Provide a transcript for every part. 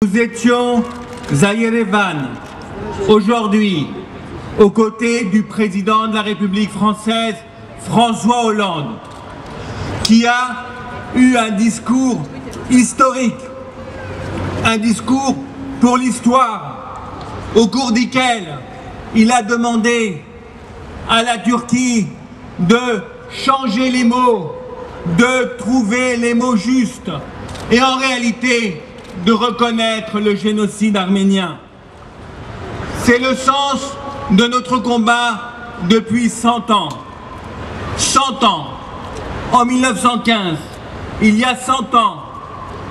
Nous étions à Yerevan, aujourd'hui, aux côtés du président de la République française, François Hollande, qui a eu un discours historique, un discours pour l'histoire, au cours duquel il a demandé à la Turquie de changer les mots, de trouver les mots justes et en réalité de reconnaître le génocide arménien. C'est le sens de notre combat depuis 100 ans. 100 ans. En 1915, il y a 100 ans,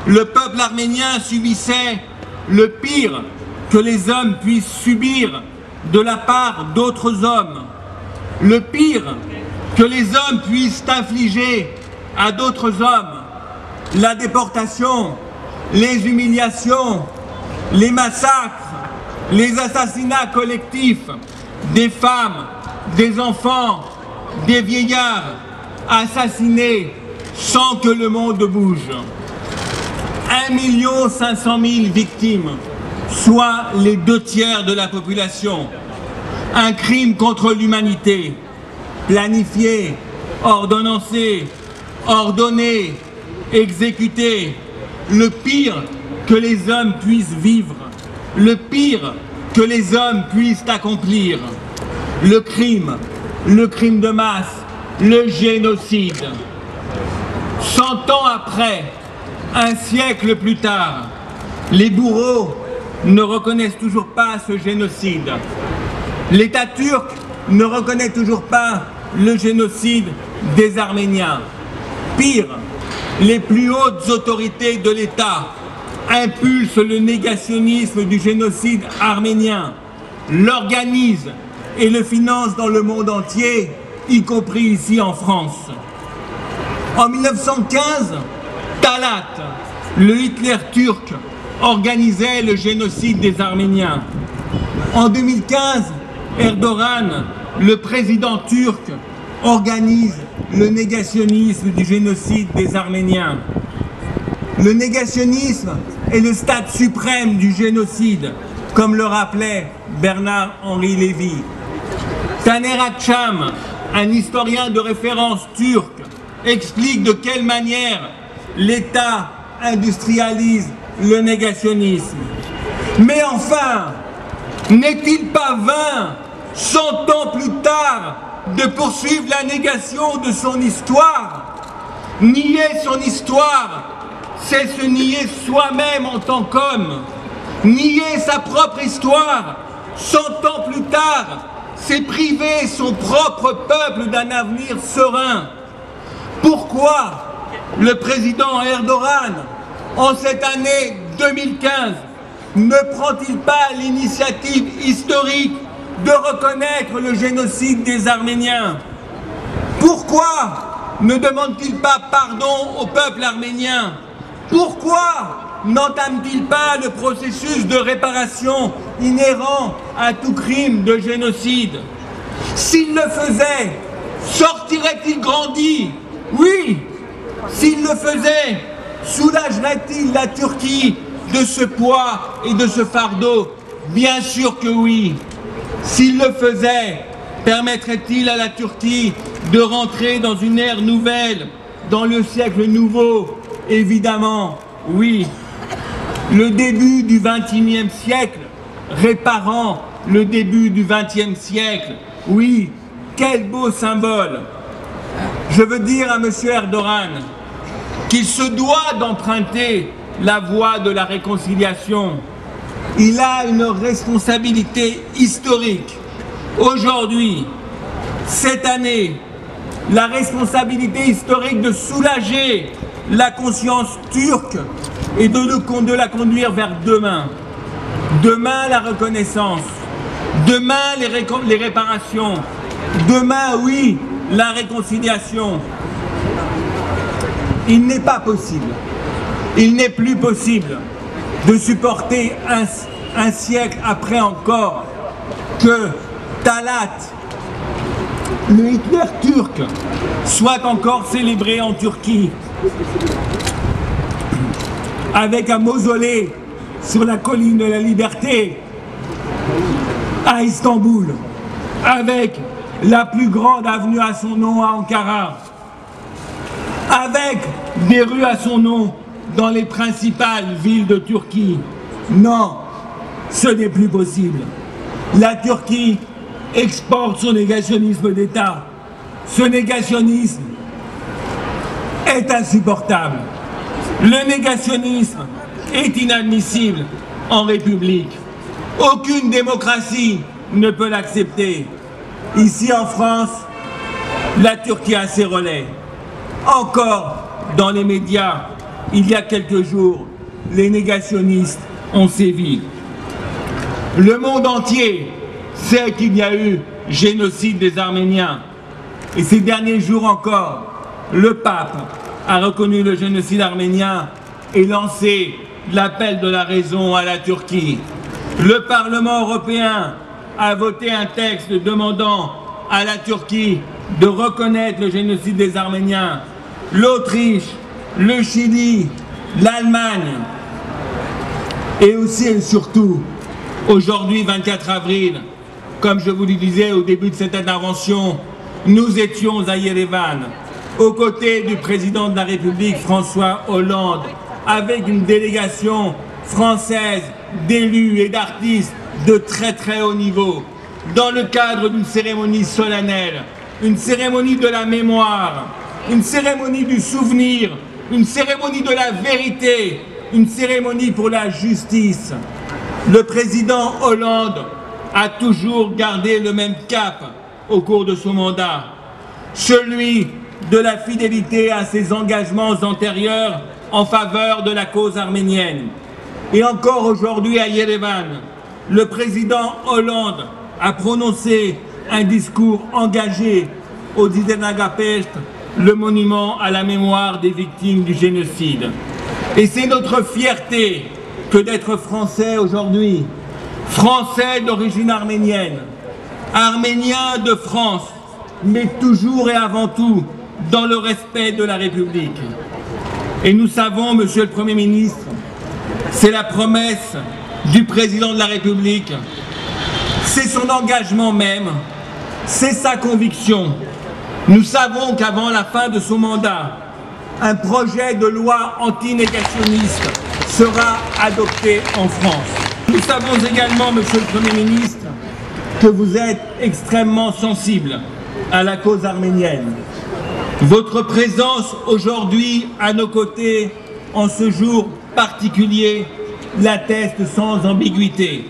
le peuple arménien subissait le pire que les hommes puissent subir de la part d'autres hommes. Le pire que les hommes puissent infliger à d'autres hommes. La déportation, les humiliations, les massacres, les assassinats collectifs des femmes, des enfants, des vieillards assassinés sans que le monde bouge. 1 500 000 victimes, soit les 2/3 de la population. Un crime contre l'humanité, planifié, ordonnancé, ordonné, exécuté. Le pire que les hommes puissent vivre, le pire que les hommes puissent accomplir. Le crime de masse, le génocide. 100 ans après, un siècle plus tard, les bourreaux ne reconnaissent toujours pas ce génocide. L'État turc ne reconnaît toujours pas le génocide des Arméniens. Pire, les plus hautes autorités de l'État impulsent le négationnisme du génocide arménien, l'organisent et le financent dans le monde entier, y compris ici en France. En 1915, Talat, le Hitler turc, organisait le génocide des Arméniens. En 2015, Erdogan, le président turc, organise le négationnisme du génocide des Arméniens. Le négationnisme est le stade suprême du génocide, comme le rappelait Bernard-Henri Lévy. Taner Akçam, un historien de référence turc, explique de quelle manière l'État industrialise le négationnisme. Mais enfin, n'est-il pas vain, 100 ans plus tard, de poursuivre la négation de son histoire? Nier son histoire, c'est se nier soi-même en tant qu'homme. Nier sa propre histoire, 100 ans plus tard, c'est priver son propre peuple d'un avenir serein. Pourquoi le président Erdogan, en cette année 2015, ne prend-il pas l'initiative historique de reconnaître le génocide des Arméniens? Pourquoi ne demande-t-il pas pardon au peuple arménien? Pourquoi n'entame-t-il pas le processus de réparation inhérent à tout crime de génocide? S'il le faisait, sortirait-il grandi? Oui. S'il le faisait, soulagerait-il la Turquie de ce poids et de ce fardeau? Bien sûr que oui. S'il le faisait, permettrait-il à la Turquie de rentrer dans une ère nouvelle, dans le siècle nouveau? Évidemment, oui. Le début du XXIe siècle, réparant le début du XXe siècle, oui, quel beau symbole. Je veux dire à M. Erdogan qu'il se doit d'emprunter la voie de la réconciliation. Il a une responsabilité historique. Aujourd'hui, cette année, la responsabilité historique de soulager la conscience turque et de la conduire vers demain. Demain, la reconnaissance. Demain, les réparations. Demain, oui, la réconciliation. Il n'est pas possible, il n'est plus possible de supporter un siècle après encore que Talat, le Hitler turc, soit encore célébré en Turquie avec un mausolée sur la colline de la Liberté à Istanbul, avec la plus grande avenue à son nom à Ankara, avec des rues à son nom dans les principales villes de Turquie. Non, ce n'est plus possible. La Turquie exporte son négationnisme d'État. Ce négationnisme est insupportable. Le négationnisme est inadmissible en République. Aucune démocratie ne peut l'accepter. Ici en France, la Turquie a ses relais. Encore dans les médias, il y a quelques jours, les négationnistes ont sévi. Le monde entier sait qu'il y a eu génocide des Arméniens. Et ces derniers jours encore, le pape a reconnu le génocide arménien et lancé l'appel de la raison à la Turquie. Le Parlement européen a voté un texte demandant à la Turquie de reconnaître le génocide des Arméniens. L'Autriche, le Chili, l'Allemagne et aussi et surtout, aujourd'hui 24 avril, comme je vous le disais au début de cette intervention, nous étions à Yerevan, aux côtés du président de la République François Hollande, avec une délégation française d'élus et d'artistes de très haut niveau, dans le cadre d'une cérémonie solennelle, une cérémonie de la mémoire, une cérémonie du souvenir, une cérémonie de la vérité, une cérémonie pour la justice. Le président Hollande a toujours gardé le même cap au cours de son mandat, celui de la fidélité à ses engagements antérieurs en faveur de la cause arménienne. Et encore aujourd'hui à Yerevan, le président Hollande a prononcé un discours engagé au Dizenagapest, le monument à la mémoire des victimes du génocide. Et c'est notre fierté que d'être français aujourd'hui, français d'origine arménienne, arménien de France, mais toujours et avant tout dans le respect de la République. Et nous savons, Monsieur le Premier ministre, c'est la promesse du président de la République, c'est son engagement même, c'est sa conviction. Nous savons qu'avant la fin de son mandat, un projet de loi anti-négationniste sera adopté en France. Nous savons également, Monsieur le Premier ministre, que vous êtes extrêmement sensible à la cause arménienne. Votre présence aujourd'hui à nos côtés, en ce jour particulier, l'atteste sans ambiguïté.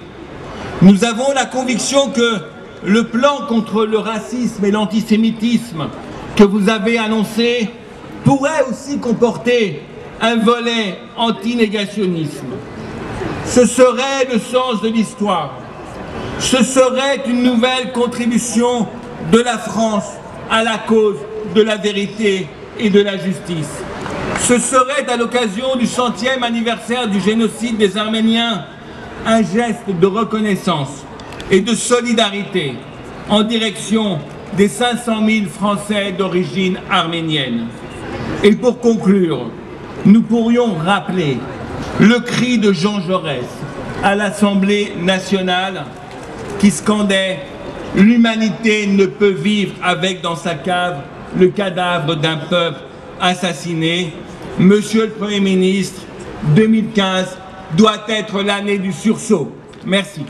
Nous avons la conviction que le plan contre le racisme et l'antisémitisme que vous avez annoncé pourrait aussi comporter un volet anti-négationnisme. Ce serait le sens de l'histoire. Ce serait une nouvelle contribution de la France à la cause de la vérité et de la justice. Ce serait à l'occasion du 100e anniversaire du génocide des Arméniens un geste de reconnaissance et de solidarité en direction des 500 000 Français d'origine arménienne. Et pour conclure, nous pourrions rappeler le cri de Jean Jaurès à l'Assemblée nationale qui scandait « L'humanité ne peut vivre avec dans sa cave le cadavre d'un peuple assassiné ». Monsieur le Premier ministre, 2015 doit être l'année du sursaut. Merci.